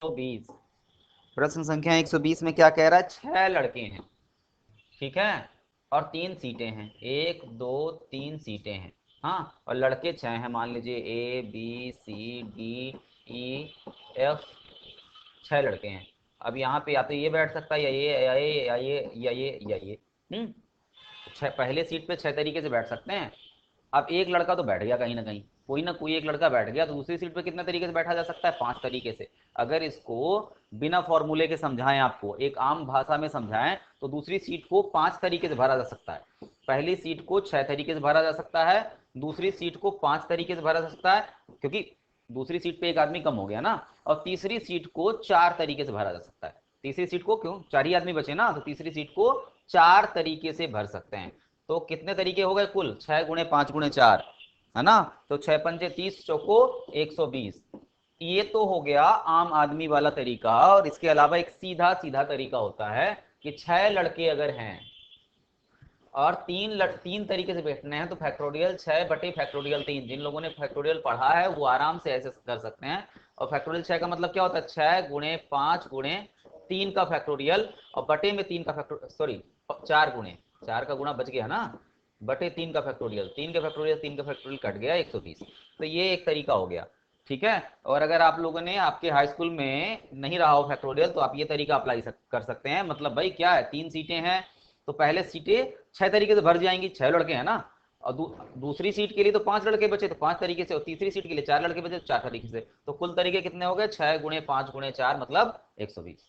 120। प्रश्न संख्या 120 में क्या कह रहा है, 6 लड़के हैं, ठीक है, और 3 सीटें हैं, 1 2 3 सीटें हैं, हाँ, और लड़के 6 हैं, मान लीजिए A B C D E F, 6 लड़के हैं। अब यहाँ पे या तो ये बैठ सकता है, या ये या ये या ये या ये या ये, छह, पहले सीट पे 6 तरीके से बैठ सकते हैं। अब एक लड़का तो बैठ गया कहीं ना कोई एक लड़का बैठ गया, तो दूसरी सीट पे कितने तरीके से बैठा जा सकता है, 5 तरीके से। अगर इसको बिना फॉर्मूले के समझाएं, आपको एक आम भाषा में समझाएं, तो दूसरी सीट को 5 तरीके से भरा जा सकता है। पहली सीट को 6 तरीके से भरा जा सकता है, दूसरी सीट को 5 तरीके से भरा जा सकता है, क्योंकि दूसरी सीट पे एक आदमी कम हो गया ना, और तीसरी सीट को 4 तरीके से भरा जा सकता है। तीसरी सीट को क्यों, 4 ही आदमी बचे ना, तो तीसरी सीट को 4 तरीके से भर सकते हैं। तो कितने तरीके हो गए कुल, 6 गुणे 5 गुणे 4, है ना, तो 6 पंजे 30, चौको 120। ये तो हो गया आम आदमी वाला तरीका। और इसके अलावा एक सीधा सीधा तरीका होता है कि 6 लड़के अगर हैं और 3 तरीके से बैठने हैं, तो फैक्टोरियल 6 बटे फैक्टोरियल 3, जिन लोगों ने फैक्टोरियल पढ़ा है वो आराम से ऐसे कर सकते हैं। और फैक्टोरियल 6 का मतलब क्या होता है, 6 गुणे 5 गुणे 3 का फैक्टोरियल, और बटे में 3 का फैक्टोरियल, सॉरी 4 गुणे, 4 का गुणा बच गया ना, बटे 3 का फैक्टोरियल, 3 का फैक्टोरियल, 3 का फैक्टोरियल कट गया 120। तो ये एक तरीका हो गया, ठीक है। और अगर आप लोगों ने आपके हाई स्कूल में नहीं रहा हो फैक्टोरियल, तो आप ये तरीका अप्लाई कर सकते हैं। मतलब भाई क्या है, 3 सीटें हैं, तो पहले सीटें 6 तरीके से भर जाएंगी, 6 लड़के हैं ना, और दूसरी सीट के लिए तो 5 लड़के बचे, तो 5 तरीके से, और तीसरी सीट के लिए 4 लड़के बचे, तो 4 तरीके से। तो कुल तरीके कितने हो गए, 6 गुणे 5 गुणे 4 मतलब 120।